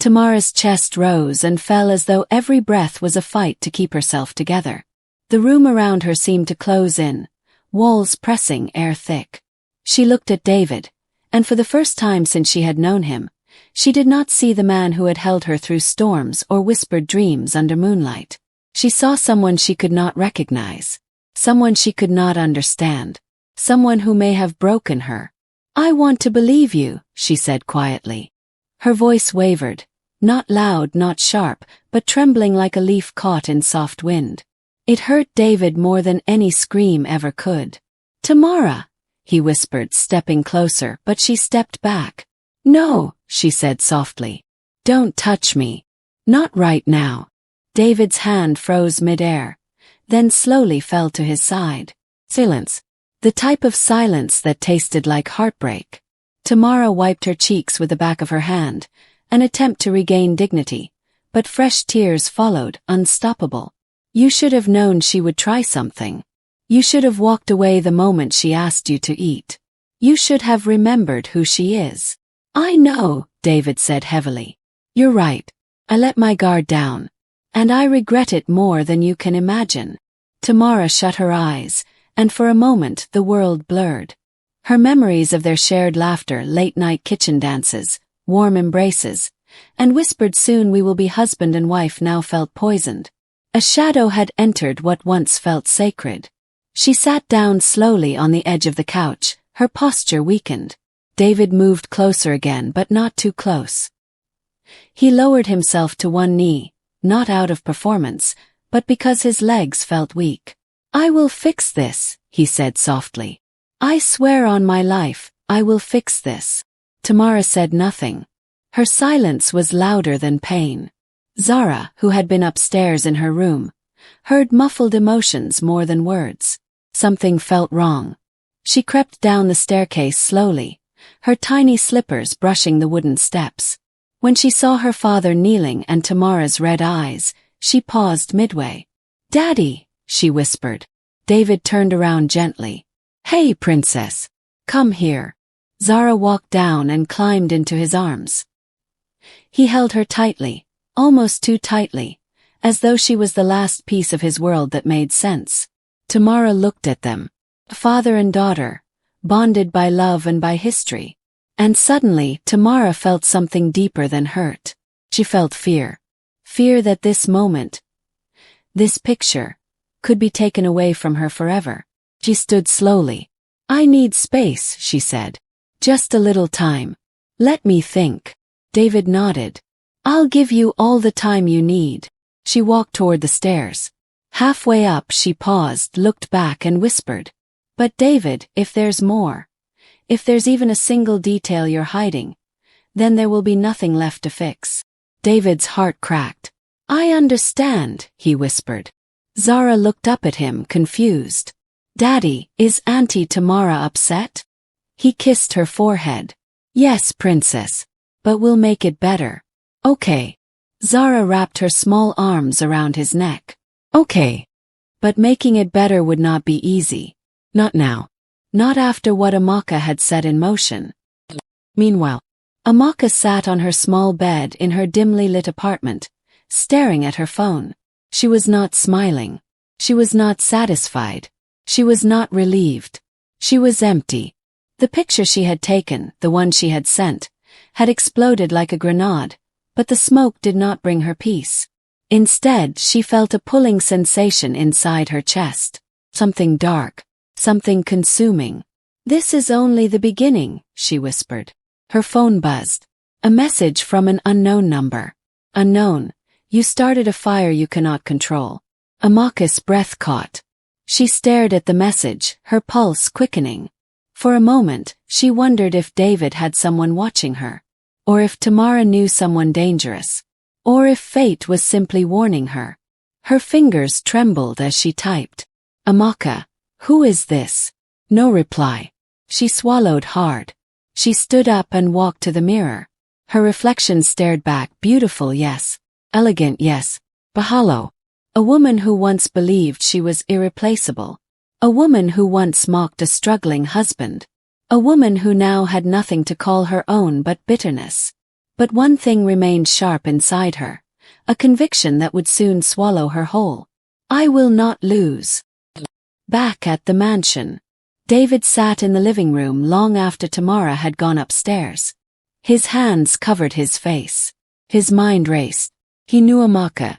Tamara's chest rose and fell as though every breath was a fight to keep herself together. The room around her seemed to close in, walls pressing air thick. She looked at David, and for the first time since she had known him, she did not see the man who had held her through storms or whispered dreams under moonlight. She saw someone she could not recognize, someone she could not understand, someone who may have broken her. "I want to believe you," she said quietly. Her voice wavered, not loud, not sharp, but trembling like a leaf caught in soft wind. It hurt David more than any scream ever could. "Tamara," he whispered, stepping closer, but she stepped back. "No," she said softly. "Don't touch me. Not right now." David's hand froze midair, then slowly fell to his side. Silence. The type of silence that tasted like heartbreak. Tamara wiped her cheeks with the back of her hand, an attempt to regain dignity, but fresh tears followed, unstoppable. "You should have known she would try something. You should have walked away the moment she asked you to eat. You should have remembered who she is." "I know," David said heavily. "You're right. I let my guard down. And I regret it more than you can imagine." Tamara shut her eyes, and for a moment the world blurred. Her memories of their shared laughter, late-night kitchen dances, warm embraces, and whispered "soon we will be husband and wife" now felt poisoned. A shadow had entered what once felt sacred. She sat down slowly on the edge of the couch, her posture weakened. David moved closer again, but not too close. He lowered himself to one knee, not out of performance, but because his legs felt weak. "I will fix this," he said softly. "I swear on my life, I will fix this." Tamara said nothing. Her silence was louder than pain. Zara, who had been upstairs in her room, heard muffled emotions more than words. Something felt wrong. She crept down the staircase slowly, her tiny slippers brushing the wooden steps. When she saw her father kneeling and Tamara's red eyes, she paused midway. "Daddy," she whispered. David turned around gently. "Hey, princess. Come here." Zara walked down and climbed into his arms. He held her tightly, almost too tightly, as though she was the last piece of his world that made sense. Tamara looked at them, father and daughter, bonded by love and by history. And suddenly, Tamara felt something deeper than hurt. She felt fear. Fear that this moment, this picture, could be taken away from her forever. She stood slowly. "I need space," she said. "Just a little time. Let me think." David nodded. "I'll give you all the time you need." She walked toward the stairs. Halfway up she paused, looked back and whispered, "But David, if there's more, if there's even a single detail you're hiding, then there will be nothing left to fix." David's heart cracked. "I understand," he whispered. Zara looked up at him, confused. "Daddy, is Auntie Tamara upset?" He kissed her forehead. "Yes, princess. But we'll make it better." "Okay." Zara wrapped her small arms around his neck. "Okay. But making it better would not be easy. Not now. Not after what Amaka had set in motion." Meanwhile, Amaka sat on her small bed in her dimly lit apartment, staring at her phone. She was not smiling. She was not satisfied. She was not relieved. She was empty. The picture she had taken, the one she had sent, had exploded like a grenade, but the smoke did not bring her peace. Instead, she felt a pulling sensation inside her chest. Something dark. Something consuming. "This is only the beginning," she whispered. Her phone buzzed. A message from an unknown number. "Unknown, you started a fire you cannot control." Amaka's breath caught. She stared at the message, her pulse quickening. For a moment, she wondered if David had someone watching her, or if Tamara knew someone dangerous, or if fate was simply warning her. Her fingers trembled as she typed. "Amaka, who is this?" No reply. She swallowed hard. She stood up and walked to the mirror. Her reflection stared back. Beautiful, yes. Elegant, yes. But hollow. A woman who once believed she was irreplaceable. A woman who once mocked a struggling husband. A woman who now had nothing to call her own but bitterness. But one thing remained sharp inside her, a conviction that would soon swallow her whole. I will not lose. Back at the mansion, David sat in the living room long after Tamara had gone upstairs. His hands covered his face. His mind raced. He knew Amaka.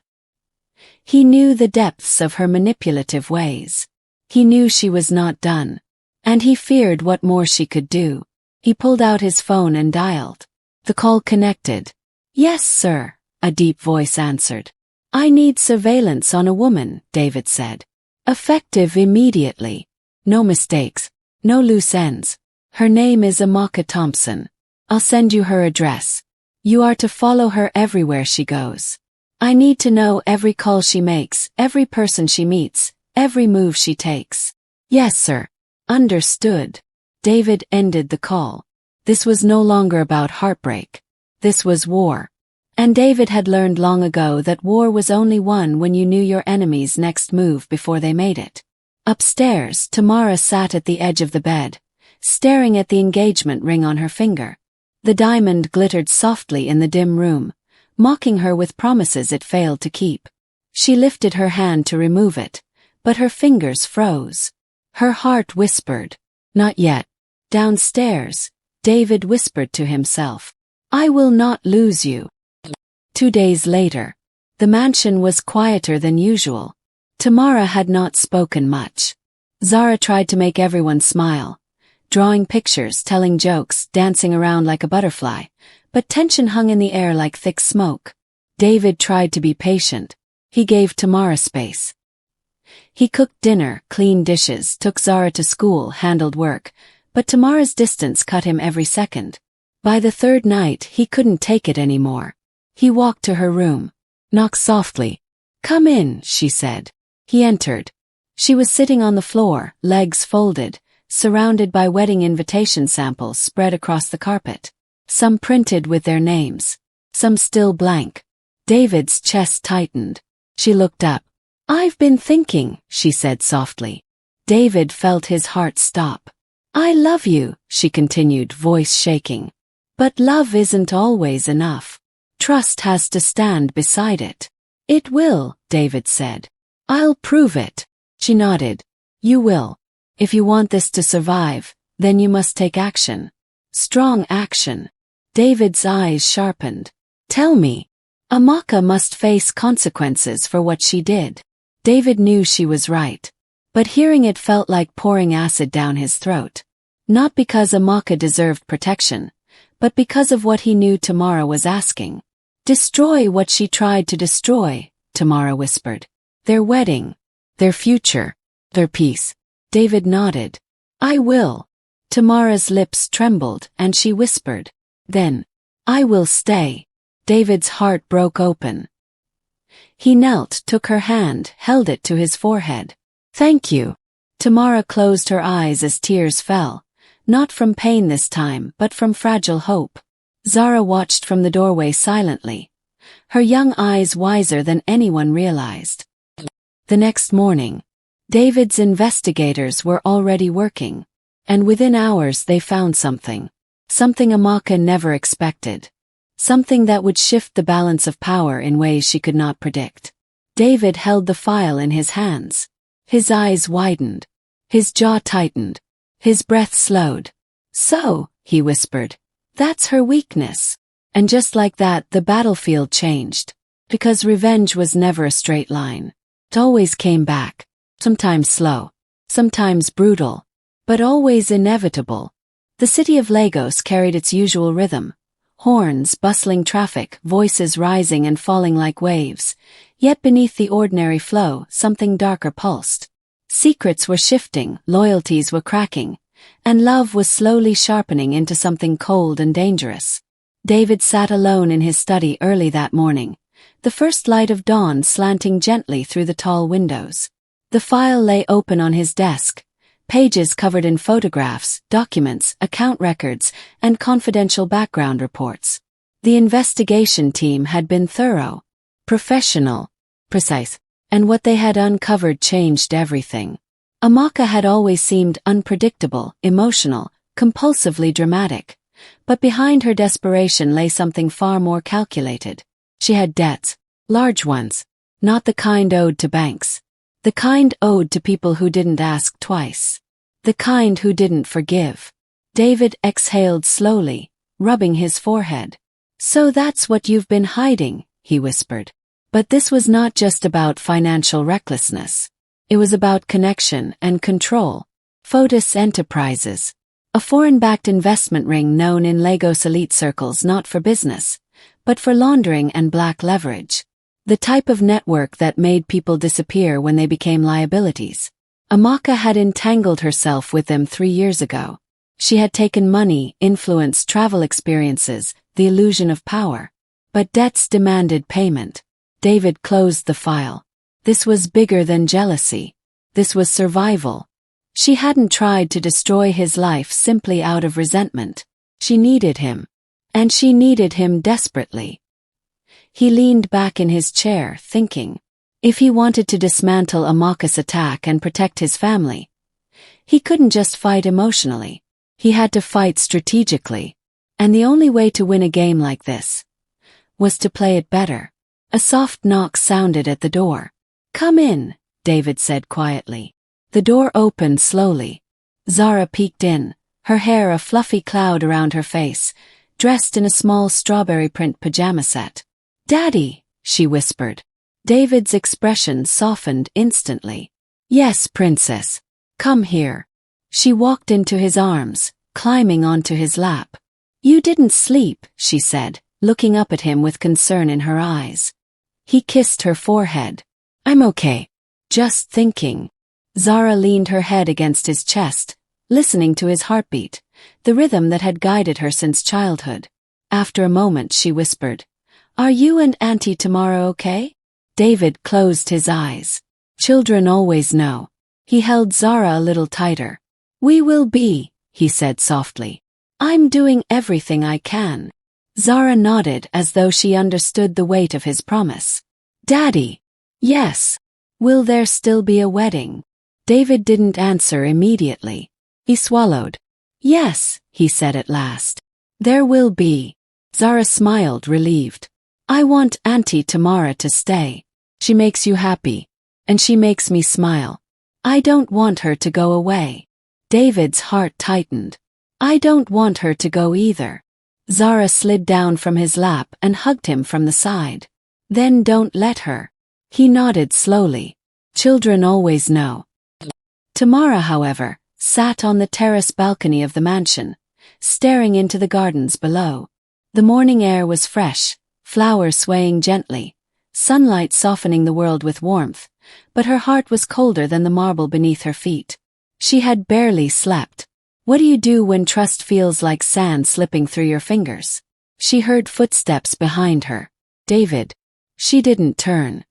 He knew the depths of her manipulative ways. He knew she was not done. And he feared what more she could do. He pulled out his phone and dialed. The call connected. Yes, sir, a deep voice answered. I need surveillance on a woman, David said. Effective immediately. No mistakes. No loose ends. Her name is Amaka Thompson. I'll send you her address. You are to follow her everywhere she goes. I need to know every call she makes, every person she meets, every move she takes. Yes, sir. Understood. David ended the call. This was no longer about heartbreak. This was war. And David had learned long ago that war was only won when you knew your enemy's next move before they made it. Upstairs, Tamara sat at the edge of the bed, staring at the engagement ring on her finger. The diamond glittered softly in the dim room, mocking her with promises it failed to keep. She lifted her hand to remove it, but her fingers froze. Her heart whispered, not yet. Downstairs, David whispered to himself, I will not lose you. 2 days later, the mansion was quieter than usual. Tamara had not spoken much. Zara tried to make everyone smile, drawing pictures, telling jokes, dancing around like a butterfly, but tension hung in the air like thick smoke. David tried to be patient. He gave Tamara space. He cooked dinner, cleaned dishes, took Zara to school, handled work, but Tamara's distance cut him every second. By the third night, he couldn't take it anymore. He walked to her room. Knocked softly. Come in, she said. He entered. She was sitting on the floor, legs folded, surrounded by wedding invitation samples spread across the carpet. Some printed with their names. Some still blank. David's chest tightened. She looked up. I've been thinking, she said softly. David felt his heart stop. I love you, she continued, voice shaking. But love isn't always enough. Trust has to stand beside it. It will, David said. I'll prove it. She nodded. You will. If you want this to survive, then you must take action. Strong action. David's eyes sharpened. Tell me. Amaka must face consequences for what she did. David knew she was right. But hearing it felt like pouring acid down his throat. Not because Amaka deserved protection, but because of what he knew Tamara was asking. Destroy what she tried to destroy, Tamara whispered. Their wedding. Their future. Their peace. David nodded. I will. Tamara's lips trembled and she whispered. Then, I will stay. David's heart broke open. He knelt, took her hand, held it to his forehead. Thank you. Tamara closed her eyes as tears fell, not from pain this time, but from fragile hope. Zara watched from the doorway silently, her young eyes wiser than anyone realized. The next morning, David's investigators were already working, and within hours they found something. Something Amaka never expected. Something that would shift the balance of power in ways she could not predict. David held the file in his hands. His eyes widened. His jaw tightened. His breath slowed. So, he whispered, that's her weakness. And just like that, the battlefield changed. Because revenge was never a straight line. It always came back. Sometimes slow. Sometimes brutal. But always inevitable. The city of Lagos carried its usual rhythm. Horns, bustling traffic, voices rising and falling like waves. Yet beneath the ordinary flow, something darker pulsed. Secrets were shifting, loyalties were cracking, and love was slowly sharpening into something cold and dangerous. David sat alone in his study early that morning, the first light of dawn slanting gently through the tall windows. The file lay open on his desk, pages covered in photographs, documents, account records, and confidential background reports. The investigation team had been thorough, professional, precise, and what they had uncovered changed everything. Amaka had always seemed unpredictable, emotional, compulsively dramatic, But behind her desperation lay something far more calculated. She had debts, large ones, not the kind owed to banks. The kind owed to people who didn't ask twice. The kind who didn't forgive. David exhaled slowly, rubbing his forehead. "So that's what you've been hiding," he whispered. But this was not just about financial recklessness. It was about connection and control. Fotis Enterprises, a foreign-backed investment ring known in Lagos elite circles not for business, but for laundering and black leverage. The type of network that made people disappear when they became liabilities. Amaka had entangled herself with them 3 years ago. She had taken money, influence, travel experiences, the illusion of power. But debts demanded payment. David closed the file. This was bigger than jealousy. This was survival. She hadn't tried to destroy his life simply out of resentment. She needed him. And she needed him desperately. He leaned back in his chair, thinking. If he wanted to dismantle Amaka's attack and protect his family, he couldn't just fight emotionally. He had to fight strategically. And the only way to win a game like this was to play it better. A soft knock sounded at the door. "Come in," David said quietly. The door opened slowly. Zara peeked in, her hair a fluffy cloud around her face, dressed in a small strawberry print pajama set. "Daddy," she whispered. David's expression softened instantly. "Yes, princess. Come here." She walked into his arms, climbing onto his lap. "You didn't sleep," she said, looking up at him with concern in her eyes. He kissed her forehead. "I'm okay. Just thinking." Zara leaned her head against his chest, listening to his heartbeat, the rhythm that had guided her since childhood. After a moment she whispered, "Are you and Auntie Tamara okay?" David closed his eyes. Children always know. He held Zara a little tighter. "We will be," he said softly. "I'm doing everything I can." Zara nodded as though she understood the weight of his promise. "Daddy." "Yes." "Will there still be a wedding?" David didn't answer immediately. He swallowed. "Yes," he said at last. "There will be." Zara smiled, relieved. "I want Auntie Tamara to stay. She makes you happy. And she makes me smile. I don't want her to go away." David's heart tightened. "I don't want her to go either." Zara slid down from his lap and hugged him from the side. "Then don't let her." He nodded slowly. Children always know. Tamara, however, sat on the terrace balcony of the mansion, staring into the gardens below. The morning air was fresh, flowers swaying gently, sunlight softening the world with warmth, but her heart was colder than the marble beneath her feet. She had barely slept. What do you do when trust feels like sand slipping through your fingers? She heard footsteps behind her. David. She didn't turn.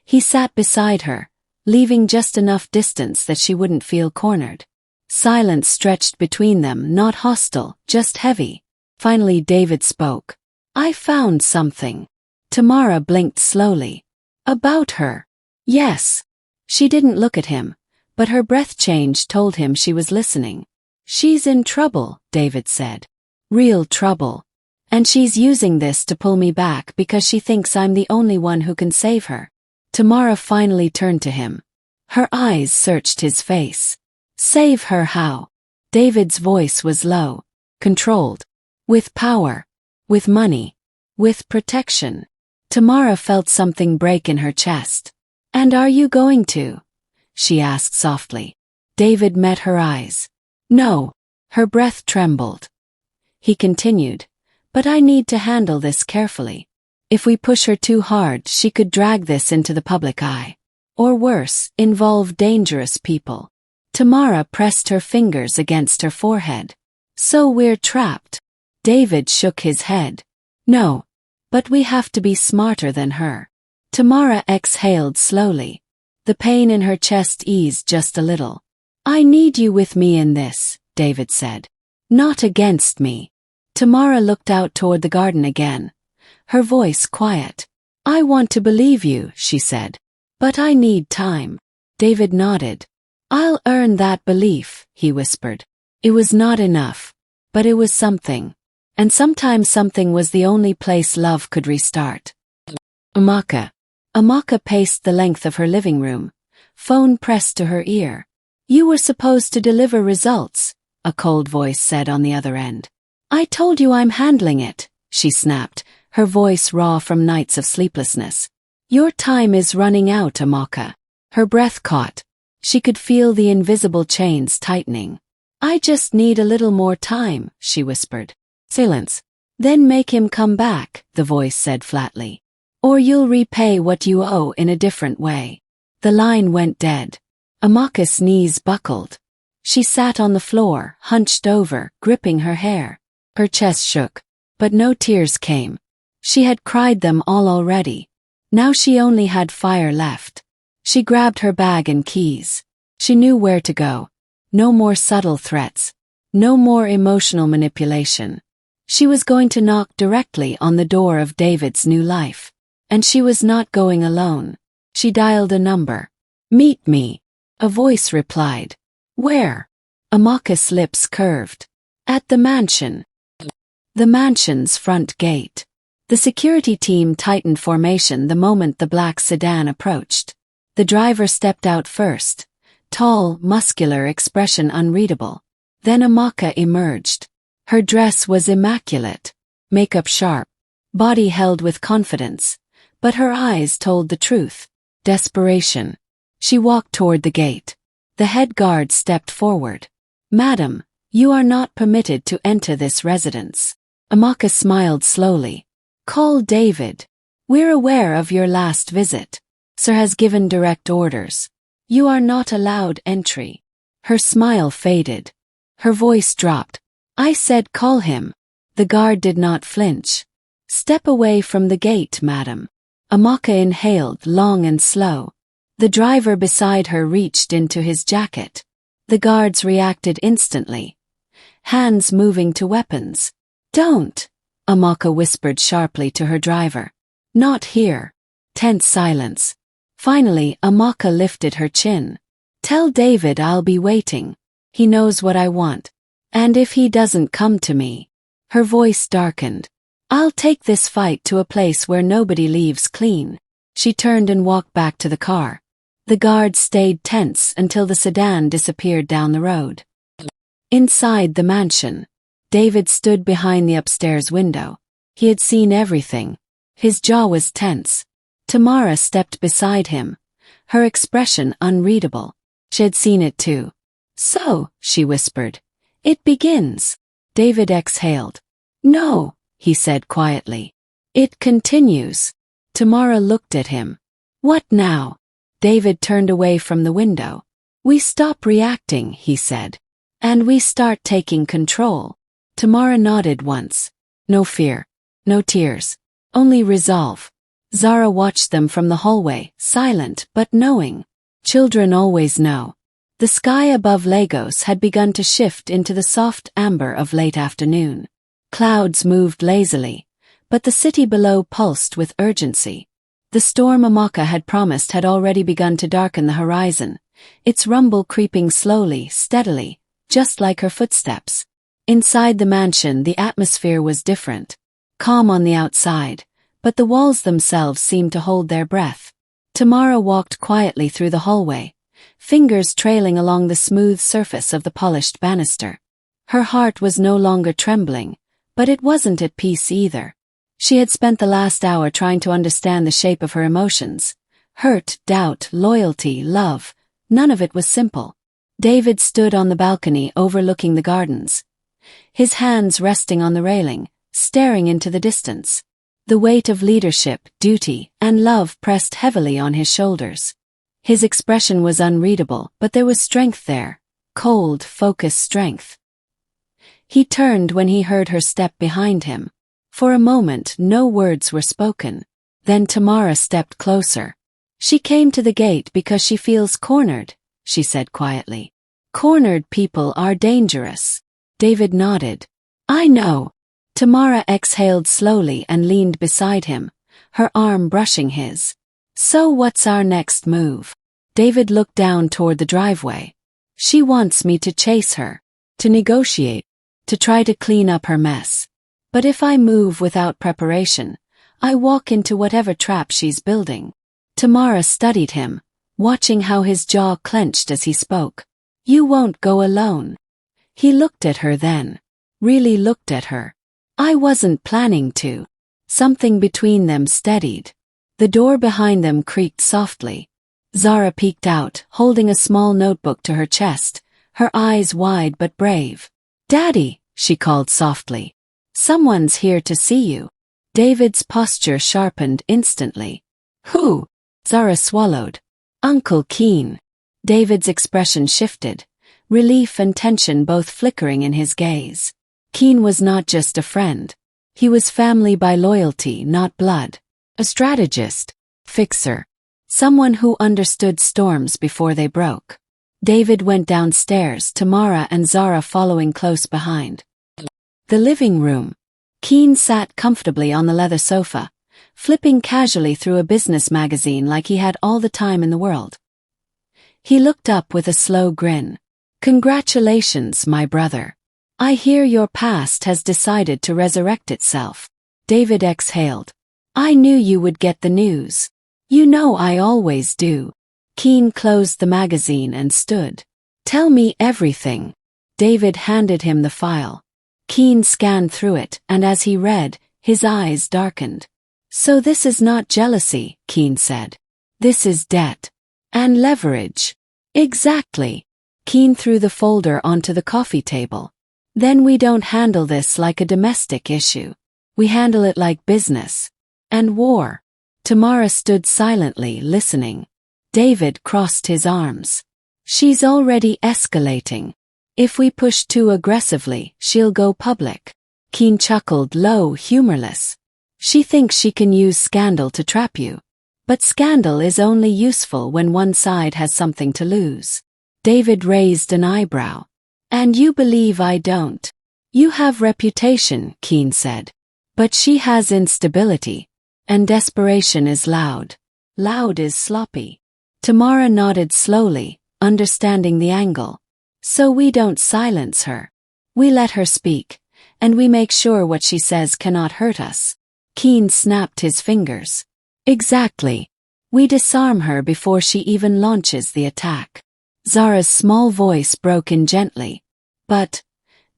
He sat beside her, leaving just enough distance that she wouldn't feel cornered. Silence stretched between them, not hostile, just heavy. Finally David spoke. "I found something." Tamara blinked slowly. "About her?" "Yes." She didn't look at him, but her breath change told him she was listening. "She's in trouble," David said. "Real trouble. And she's using this to pull me back because she thinks I'm the only one who can save her." Tamara finally turned to him. Her eyes searched his face. "Save her how?" David's voice was low, controlled. "With power. With money. With protection." Tamara felt something break in her chest. "And are you going to?" she asked softly. David met her eyes. "No." Her breath trembled. He continued, "But I need to handle this carefully. If we push her too hard, she could drag this into the public eye. Or worse, involve dangerous people." Tamara pressed her fingers against her forehead. "So we're trapped." David shook his head. "No. But we have to be smarter than her." Tamara exhaled slowly. The pain in her chest eased just a little. "I need you with me in this," David said. "Not against me." Tamara looked out toward the garden again, her voice quiet. "I want to believe you," she said. "But I need time." David nodded. "I'll earn that belief," he whispered. It was not enough. But it was something. And sometimes something was the only place love could restart. Amaka. Amaka paced the length of her living room, phone pressed to her ear. You were supposed to deliver results, a cold voice said on the other end. I told you I'm handling it, she snapped, her voice raw from nights of sleeplessness. Your time is running out, Amaka. Her breath caught. She could feel the invisible chains tightening. I just need a little more time, she whispered. Silence. Then make him come back, the voice said flatly. Or you'll repay what you owe in a different way. The line went dead. Amaka's knees buckled. She sat on the floor, hunched over, gripping her hair. Her chest shook, but no tears came. She had cried them all already. Now she only had fire left. She grabbed her bag and keys. She knew where to go. No more subtle threats. No more emotional manipulation. She was going to knock directly on the door of David's new life. And she was not going alone. She dialed a number. Meet me. A voice replied. Where? Amaka's lips curved. At the mansion. The mansion's front gate. The security team tightened formation the moment the black sedan approached. The driver stepped out first. Tall, muscular, expression unreadable. Then Amaka emerged. Her dress was immaculate. Makeup sharp. Body held with confidence. But her eyes told the truth. Desperation. She walked toward the gate. The head guard stepped forward. Madam, you are not permitted to enter this residence. Amaka smiled slowly. Call David. We're aware of your last visit. Sir has given direct orders. You are not allowed entry. Her smile faded. Her voice dropped. I said call him. The guard did not flinch. Step away from the gate, madam. Amaka inhaled long and slow. The driver beside her reached into his jacket. The guards reacted instantly. Hands moving to weapons. Don't, Amaka whispered sharply to her driver. Not here. Tense silence. Finally, Amaka lifted her chin. Tell David I'll be waiting. He knows what I want. And if he doesn't come to me. Her voice darkened. I'll take this fight to a place where nobody leaves clean. She turned and walked back to the car. The guards stayed tense until the sedan disappeared down the road. Inside the mansion, David stood behind the upstairs window. He had seen everything. His jaw was tense. Tamara stepped beside him, her expression unreadable. She had seen it too. So, she whispered, it begins. David exhaled. No, he said quietly. It continues. Tamara looked at him. What now? David turned away from the window. We stop reacting, he said. And we start taking control. Tamara nodded once. No fear. No tears. Only resolve. Zara watched them from the hallway, silent but knowing. Children always know. The sky above Lagos had begun to shift into the soft amber of late afternoon. Clouds moved lazily, but the city below pulsed with urgency. The storm Amaka had promised had already begun to darken the horizon, its rumble creeping slowly, steadily, just like her footsteps. Inside the mansion the atmosphere was different. Calm on the outside, but the walls themselves seemed to hold their breath. Tamara walked quietly through the hallway, fingers trailing along the smooth surface of the polished banister. Her heart was no longer trembling, but it wasn't at peace either. She had spent the last hour trying to understand the shape of her emotions. Hurt, doubt, loyalty, love. None of it was simple. David stood on the balcony overlooking the gardens, his hands resting on the railing, staring into the distance. The weight of leadership, duty, and love pressed heavily on his shoulders. His expression was unreadable, but there was strength there. Cold, focused strength. He turned when he heard her step behind him. For a moment, no words were spoken. Then Tamara stepped closer. She came to the gate because she feels cornered, she said quietly. Cornered people are dangerous. David nodded. I know. Tamara exhaled slowly and leaned beside him, her arm brushing his. So what's our next move? David looked down toward the driveway. She wants me to chase her. To negotiate. to try to clean up her mess. But if I move without preparation, I walk into whatever trap she's building. Tamara studied him, watching how his jaw clenched as he spoke. You won't go alone. He looked at her then. Really looked at her. I wasn't planning to. Something between them steadied. The door behind them creaked softly. Zara peeked out, holding a small notebook to her chest, her eyes wide but brave. Daddy, she called softly. Someone's here to see you. David's posture sharpened instantly. Who? Zara swallowed. Uncle Keen. David's expression shifted, relief and tension both flickering in his gaze. Keen was not just a friend. He was family by loyalty, not blood. A strategist. Fixer. Someone who understood storms before they broke. David went downstairs, Tamara and Zara following close behind. The living room. Keen sat comfortably on the leather sofa, flipping casually through a business magazine like he had all the time in the world. He looked up with a slow grin. Congratulations, my brother. I hear your past has decided to resurrect itself. David exhaled. I knew you would get the news. You know I always do. Keen closed the magazine and stood. Tell me everything. David handed him the file. Keen scanned through it, and as he read, his eyes darkened. So this is not jealousy, Keen said. This is debt. And leverage. Exactly. Keen threw the folder onto the coffee table. Then we don't handle this like a domestic issue. We handle it like business. And war. Tamara stood silently, listening. David crossed his arms. She's already escalating. If we push too aggressively, she'll go public. Keen chuckled low, humorless. She thinks she can use scandal to trap you. But scandal is only useful when one side has something to lose. David raised an eyebrow. And you believe I don't? You have reputation, Keen said. But she has instability. And desperation is loud. Loud is sloppy. Tamara nodded slowly, understanding the angle. So we don't silence her. We let her speak, and we make sure what she says cannot hurt us. Keen snapped his fingers. Exactly. We disarm her before she even launches the attack. Zara's small voice broke in gently. But,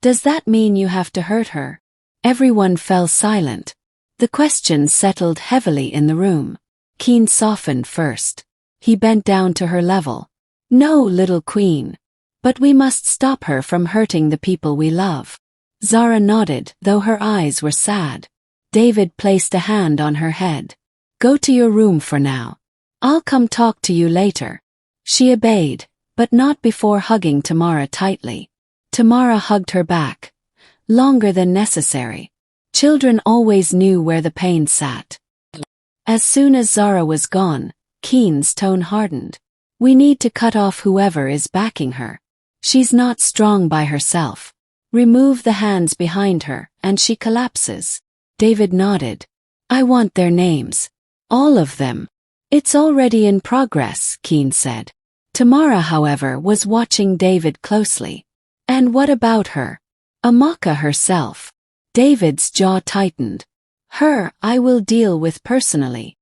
does that mean you have to hurt her? Everyone fell silent. The question settled heavily in the room. Keen softened first. He bent down to her level. No, little queen. But we must stop her from hurting the people we love. Zara nodded, though her eyes were sad. David placed a hand on her head. Go to your room for now. I'll come talk to you later. She obeyed, but not before hugging Tamara tightly. Tamara hugged her back. Longer than necessary. Children always knew where the pain sat. As soon as Zara was gone, Keen's tone hardened. We need to cut off whoever is backing her. She's not strong by herself. Remove the hands behind her, and she collapses. David nodded. I want their names. All of them. It's already in progress, Keen said. Tamara, however, was watching David closely. And what about her? Amaka herself. David's jaw tightened. Her, I will deal with personally.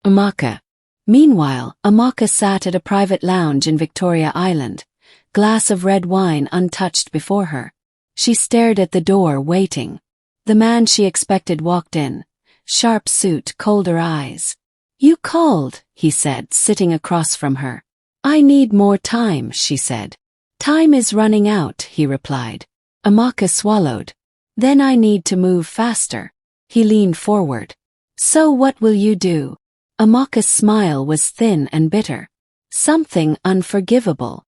Amaka. Meanwhile, Amaka sat at a private lounge in Victoria Island, glass of red wine untouched before her. She stared at the door, waiting. The man she expected walked in. Sharp suit, colder eyes. You called, he said, sitting across from her. I need more time, she said. Time is running out, he replied. Amaka swallowed. Then I need to move faster. He leaned forward. So what will you do? Amaka's smile was thin and bitter. Something unforgivable.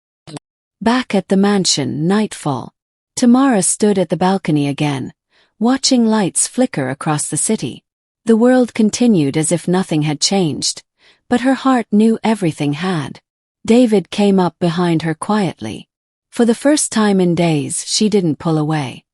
Back at the mansion, nightfall. Tamara stood at the balcony again, watching lights flicker across the city. The world continued as if nothing had changed, but her heart knew everything had. David came up behind her quietly. For the first time in days, she didn't pull away.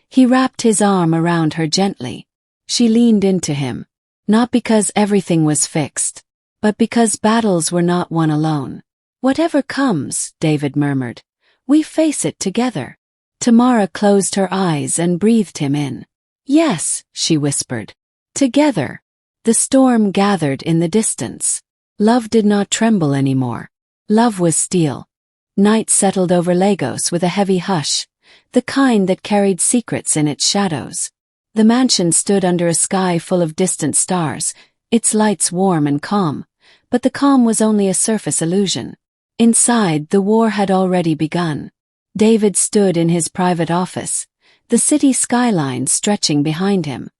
He wrapped his arm around her gently. She leaned into him, not because everything was fixed, but because battles were not won alone. Whatever comes, David murmured, we face it together. Tamara closed her eyes and breathed him in. Yes, she whispered. Together. The storm gathered in the distance. Love did not tremble anymore. Love was steel. Night settled over Lagos with a heavy hush, the kind that carried secrets in its shadows. The mansion stood under a sky full of distant stars, its lights warm and calm, but the calm was only a surface illusion. Inside, the war had already begun. David stood in his private office, the city skyline stretching behind him.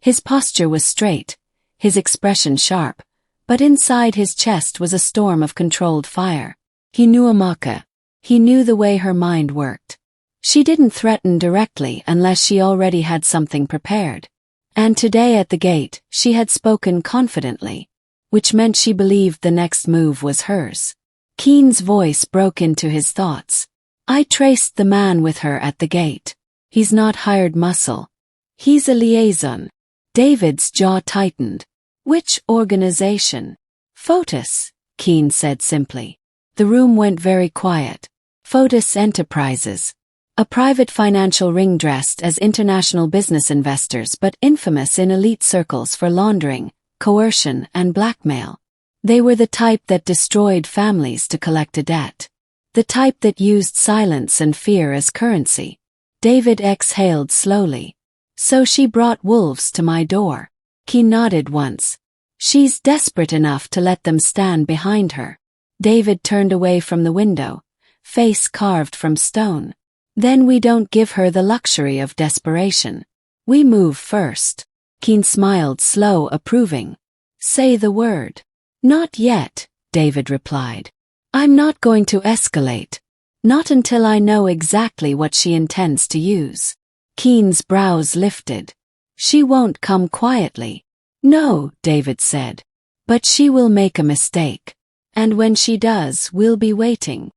His posture was straight, his expression sharp, but inside his chest was a storm of controlled fire. He knew Amaka. He knew the way her mind worked. She didn't threaten directly unless she already had something prepared. And today at the gate, she had spoken confidently, which meant she believed the next move was hers. Keen's voice broke into his thoughts. I traced the man with her at the gate. He's not hired muscle. He's a liaison. David's jaw tightened. Which organization? Fotis, Keen said simply. The room went very quiet. Fotis Enterprises. A private financial ring dressed as international business investors but infamous in elite circles for laundering, coercion, and blackmail. They were the type that destroyed families to collect a debt. The type that used silence and fear as currency. David exhaled slowly. So she brought wolves to my door. He nodded once. She's desperate enough to let them stand behind her. David turned away from the window, face carved from stone. Then we don't give her the luxury of desperation. We move first. Keen smiled, slow, approving. Say the word. Not yet, David replied. I'm not going to escalate. Not until I know exactly what she intends to use. Keen's brows lifted. She won't come quietly. No, David said. But she will make a mistake. And when she does, we'll be waiting.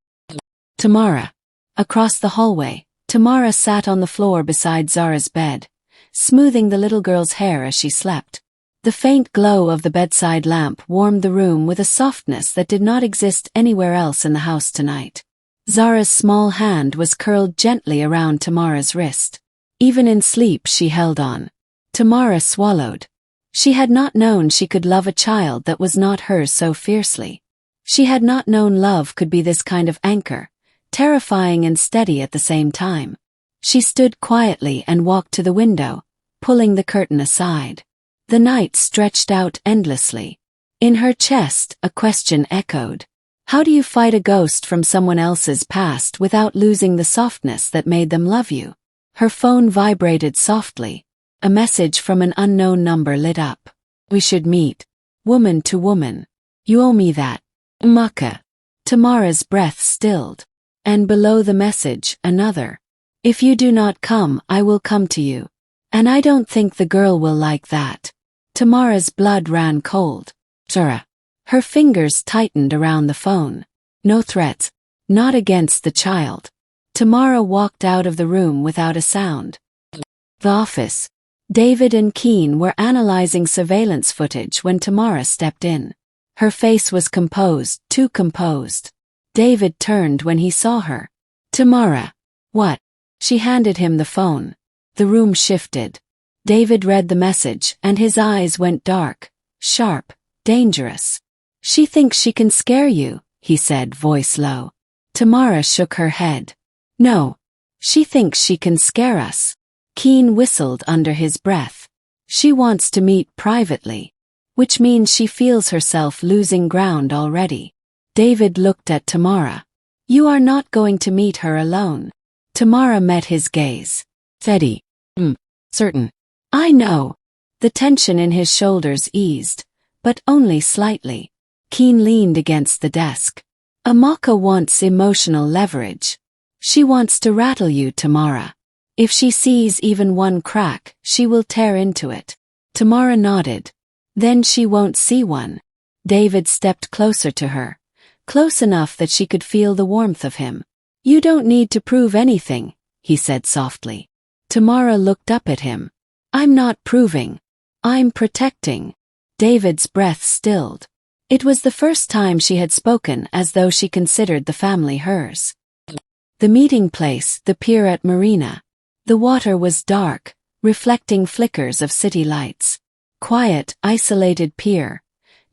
Tamara. Across the hallway, Tamara sat on the floor beside Zara's bed, smoothing the little girl's hair as she slept. The faint glow of the bedside lamp warmed the room with a softness that did not exist anywhere else in the house tonight. Zara's small hand was curled gently around Tamara's wrist. Even in sleep she held on. Tamara swallowed. She had not known she could love a child that was not hers so fiercely. She had not known love could be this kind of anchor, terrifying and steady at the same time. She stood quietly and walked to the window, pulling the curtain aside. The night stretched out endlessly. In her chest, a question echoed. How do you fight a ghost from someone else's past without losing the softness that made them love you? Her phone vibrated softly. A message from an unknown number lit up. We should meet. Woman to woman. You owe me that. Amaka. Tamara's breath stilled. And below the message, another. If you do not come, I will come to you. And I don't think the girl will like that. Tamara's blood ran cold. Zara. Her fingers tightened around the phone. No threats. Not against the child. Tamara walked out of the room without a sound. The office. David and Keen were analyzing surveillance footage when Tamara stepped in. Her face was composed, too composed. David turned when he saw her. Tamara. What? She handed him the phone. The room shifted. David read the message and his eyes went dark, sharp, dangerous. She thinks she can scare you, he said, voice low. Tamara shook her head. No. She thinks she can scare us. Keen whistled under his breath. She wants to meet privately. Which means she feels herself losing ground already. David looked at Tamara. You are not going to meet her alone. Tamara met his gaze. Steady. Certain. I know. The tension in his shoulders eased, but only slightly. Keen leaned against the desk. Amaka wants emotional leverage. She wants to rattle you, Tamara. If she sees even one crack, she will tear into it. Tamara nodded. Then she won't see one. David stepped closer to her, close enough that she could feel the warmth of him. You don't need to prove anything, he said softly. Tamara looked up at him. I'm not proving. I'm protecting. David's breath stilled. It was the first time she had spoken as though she considered the family hers. The meeting place, the pier at Marina. The water was dark, reflecting flickers of city lights. Quiet, isolated pier.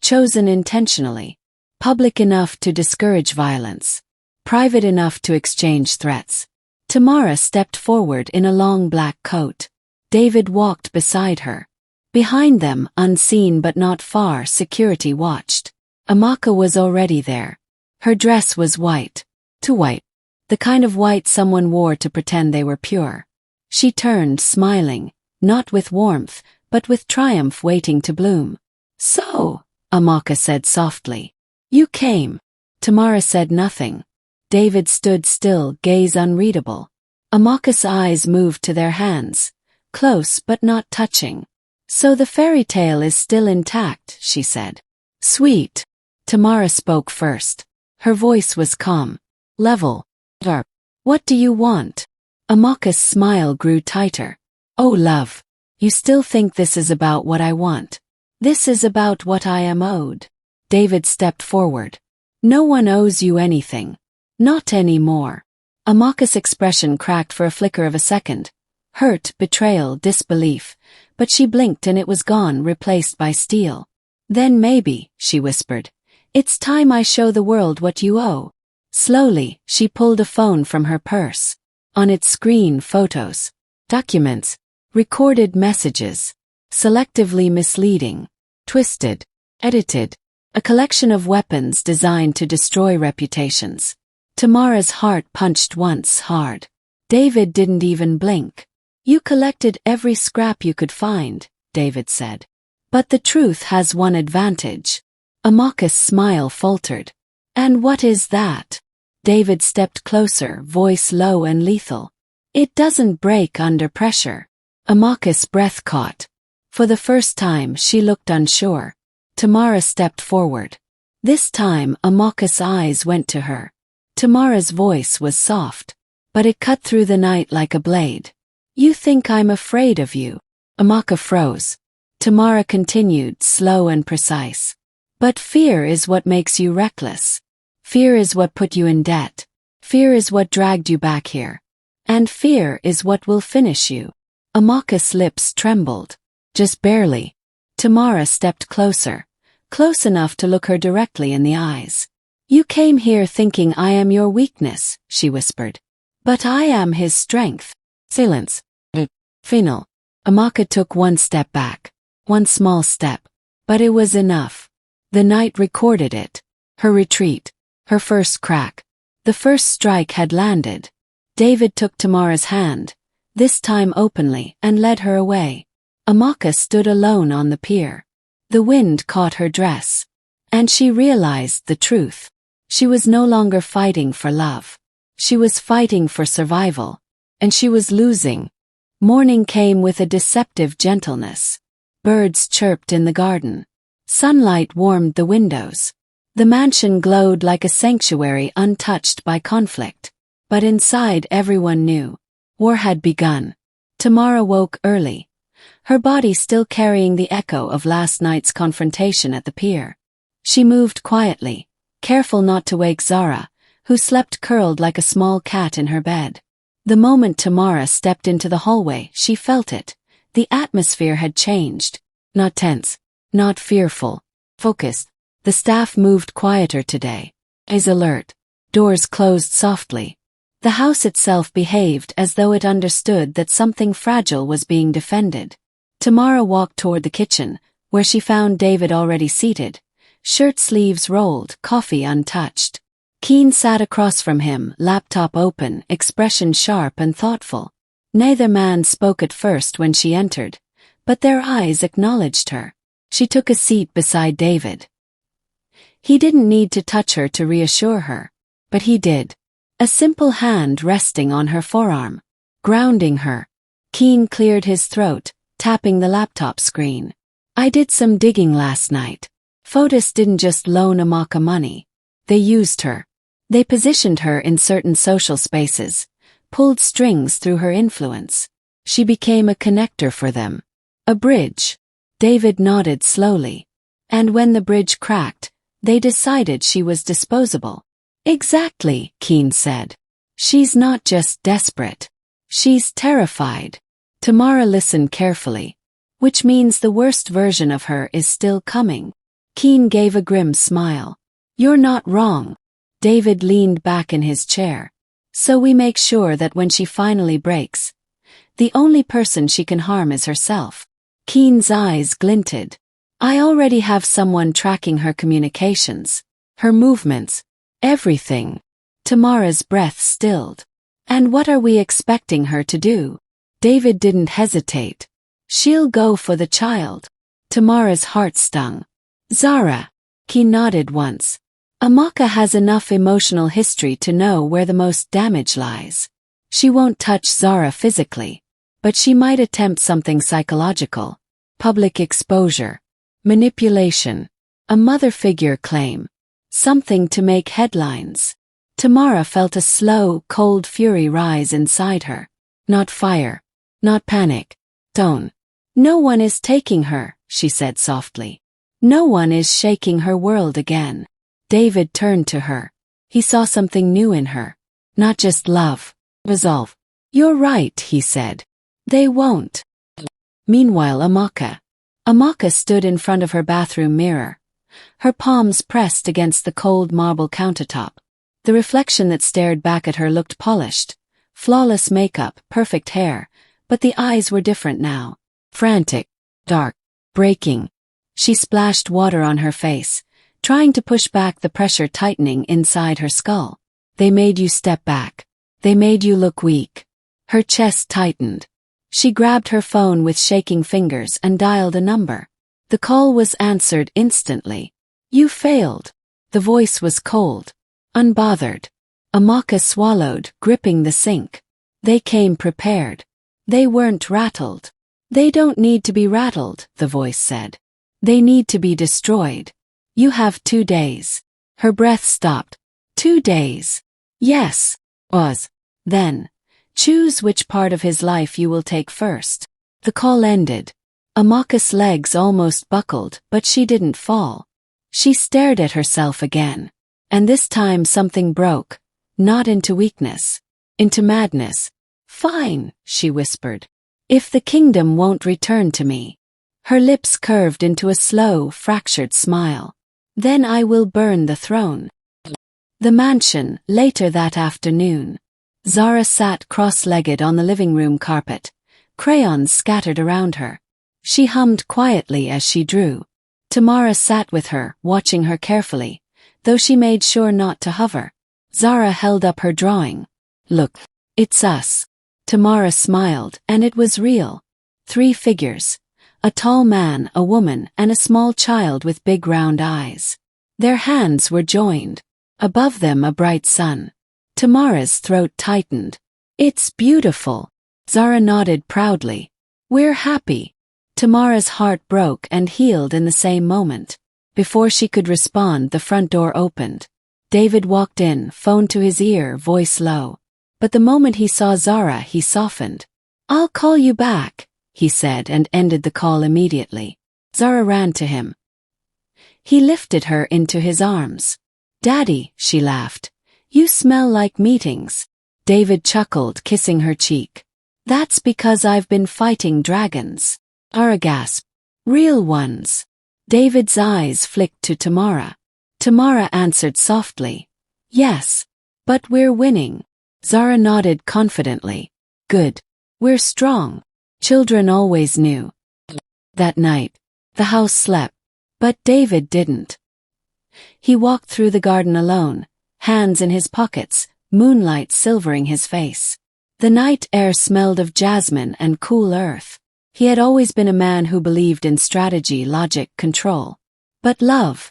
Chosen intentionally. Public enough to discourage violence. Private enough to exchange threats. Tamara stepped forward in a long black coat. David walked beside her. Behind them, unseen but not far, security watched. Amaka was already there. Her dress was white. Too white. The kind of white someone wore to pretend they were pure. She turned, smiling, not with warmth, but with triumph waiting to bloom. "So," Amaka said softly. "You came." Tamara said nothing. David stood still, gaze unreadable. Amaka's eyes moved to their hands, close but not touching. "So the fairy tale is still intact," she said. "Sweet." Tamara spoke first. Her voice was calm. "Level. What do you want?" Amaka's smile grew tighter. "Oh love, you still think this is about what I want. This is about what I am owed." David stepped forward. "No one owes you anything. Not anymore." Amaka's expression cracked for a flicker of a second. Hurt, betrayal, disbelief. But she blinked and it was gone, replaced by steel. "Then maybe," she whispered, "it's time I show the world what you owe." Slowly, she pulled a phone from her purse. On its screen, photos, documents, recorded messages, selectively misleading, twisted, edited, a collection of weapons designed to destroy reputations. Tamara's heart punched once hard. David didn't even blink. "You collected every scrap you could find," David said. "But the truth has one advantage." Amaka's smile faltered. "And what is that?" David stepped closer, voice low and lethal. "It doesn't break under pressure." Amaka's breath caught. For the first time, she looked unsure. Tamara stepped forward. This time, Amaka's eyes went to her. Tamara's voice was soft, but it cut through the night like a blade. "You think I'm afraid of you." Amaka froze. Tamara continued, slow and precise. "But fear is what makes you reckless. Fear is what put you in debt. Fear is what dragged you back here. And fear is what will finish you." Amaka's lips trembled. Just barely. Tamara stepped closer, close enough to look her directly in the eyes. "You came here thinking I am your weakness," she whispered. "But I am his strength." Silence. Final. Amaka took one step back. One small step. But it was enough. The night recorded it. Her retreat. Her first crack. The first strike had landed. David took Tamara's hand, this time openly, and led her away. Amaka stood alone on the pier. The wind caught her dress. And she realized the truth. She was no longer fighting for love. She was fighting for survival. And she was losing. Morning came with a deceptive gentleness. Birds chirped in the garden. Sunlight warmed the windows. The mansion glowed like a sanctuary untouched by conflict. But inside everyone knew. War had begun. Tamara woke early. Her body still carrying the echo of last night's confrontation at the pier. She moved quietly, careful not to wake Zara, who slept curled like a small cat in her bed. The moment Tamara stepped into the hallway, she felt it. The atmosphere had changed. Not tense. Not fearful. Focused. The staff moved quieter today. Eyes alert. Doors closed softly. The house itself behaved as though it understood that something fragile was being defended. Tamara walked toward the kitchen, where she found David already seated, shirt sleeves rolled, coffee untouched. Keen sat across from him, laptop open, expression sharp and thoughtful. Neither man spoke at first when she entered, but their eyes acknowledged her. She took a seat beside David. He didn't need to touch her to reassure her, but he did. A simple hand resting on her forearm, grounding her. Keen cleared his throat, tapping the laptop screen. "I did some digging last night. Fotis didn't just loan Amaka money. They used her. They positioned her in certain social spaces, pulled strings through her influence. She became a connector for them. A bridge." David nodded slowly. "And when the bridge cracked, they decided she was disposable." "Exactly," Keen said. She's not just desperate. She's terrified. Tamara listened carefully. Which means the worst version of her is still coming. Keen gave a grim smile. You're not wrong. David leaned back in his chair. So we make sure that when she finally breaks, the only person she can harm is herself. Keen's eyes glinted. I already have someone tracking her communications, her movements, everything. Tamara's breath stilled. And what are we expecting her to do? David didn't hesitate. She'll go for the child. Tamara's heart stung. Zara. Keen nodded once. Amaka has enough emotional history to know where the most damage lies. She won't touch Zara physically, but she might attempt something psychological. Public exposure. Manipulation. A mother figure claim. Something to make headlines. Tamara felt a slow, cold fury rise inside her. Not fire. Not panic. Tone. No one is taking her, she said softly. No one is shaking her world again. David turned to her. He saw something new in her. Not just love. Resolve. You're right, he said. They won't. Meanwhile, Amaka stood in front of her bathroom mirror. Her palms pressed against the cold marble countertop. The reflection that stared back at her looked polished. Flawless makeup, perfect hair, but the eyes were different now. Frantic, dark, breaking. She splashed water on her face, trying to push back the pressure tightening inside her skull. They made you step back. They made you look weak. Her chest tightened. She grabbed her phone with shaking fingers and dialed a number. The call was answered instantly. You failed. The voice was cold, unbothered. Amaka swallowed, gripping the sink. They came prepared. They weren't rattled. They don't need to be rattled, the voice said. They need to be destroyed. You have 2 days. Her breath stopped. 2 days. Yes. Was. Then. Choose which part of his life you will take first. The call ended. Amaka's legs almost buckled, but she didn't fall. She stared at herself again. And this time something broke. Not into weakness. Into madness. Fine, she whispered. If the kingdom won't return to me. Her lips curved into a slow, fractured smile. Then I will burn the throne. The mansion, later that afternoon. Zara sat cross-legged on the living room carpet, crayons scattered around her. She hummed quietly as she drew. Tamara sat with her, watching her carefully, though she made sure not to hover. Zara held up her drawing. Look, it's us. Tamara smiled, and it was real. 3 figures. A tall man, a woman, and a small child with big round eyes. Their hands were joined. Above them a bright sun. Tamara's throat tightened. It's beautiful. Zara nodded proudly. We're happy. Tamara's heart broke and healed in the same moment. Before she could respond, the front door opened. David walked in, phone to his ear, voice low. But the moment he saw Zara, he softened. I'll call you back, he said, and ended the call immediately. Zara ran to him. He lifted her into his arms. Daddy, she laughed. You smell like meetings. David chuckled, kissing her cheek. That's because I've been fighting dragons. Zara gasped. Real ones. David's eyes flicked to Tamara. Tamara answered softly. Yes. But we're winning. Zara nodded confidently. Good. We're strong. Children always knew. That night, the house slept. But David didn't. He walked through the garden alone, hands in his pockets, moonlight silvering his face. The night air smelled of jasmine and cool earth. He had always been a man who believed in strategy, logic, control. But love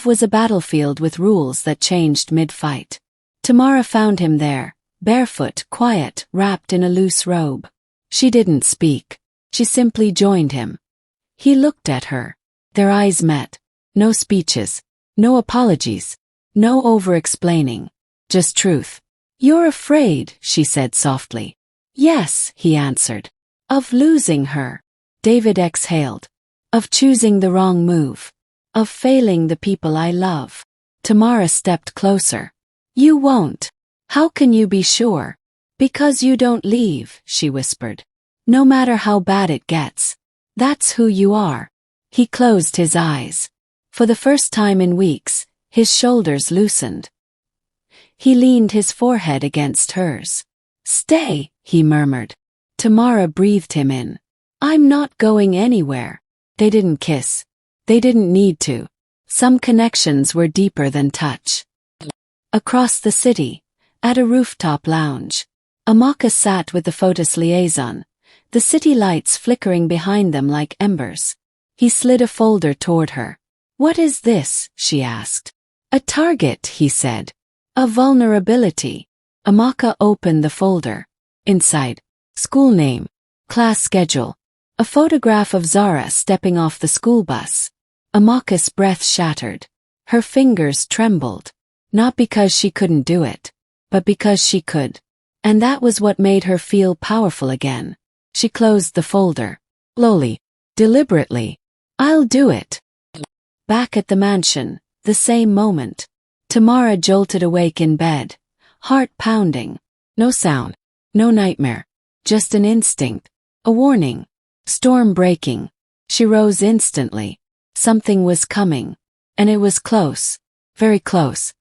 was a battlefield with rules that changed mid-fight. Tamara found him there, barefoot, quiet, wrapped in a loose robe. She didn't speak. She simply joined him. He looked at her. Their eyes met. No speeches. No apologies. No over-explaining. Just truth. You're afraid, she said softly. Yes, he answered. Of losing her. David exhaled. Of choosing the wrong move. Of failing the people I love. Tamara stepped closer. You won't. How can you be sure? Because you don't leave, she whispered. No matter how bad it gets. That's who you are. He closed his eyes. For the first time in weeks, his shoulders loosened. He leaned his forehead against hers. Stay, he murmured. Tamara breathed him in. I'm not going anywhere. They didn't kiss. They didn't need to. Some connections were deeper than touch. Across the city, at a rooftop lounge, Amaka sat with the Photos liaison, the city lights flickering behind them like embers. He slid a folder toward her. What is this? She asked. A target, he said. A vulnerability. Amaka opened the folder. Inside, school name, class schedule, a photograph of Zara stepping off the school bus. Amaka's breath shattered. Her fingers trembled. Not because she couldn't do it, but because she could. And that was what made her feel powerful again. She closed the folder. Slowly, deliberately. I'll do it. Back at the mansion, the same moment. Tamara jolted awake in bed, heart pounding. No sound, no nightmare, just an instinct, a warning. Storm breaking. She rose instantly. Something was coming. And it was close, very close.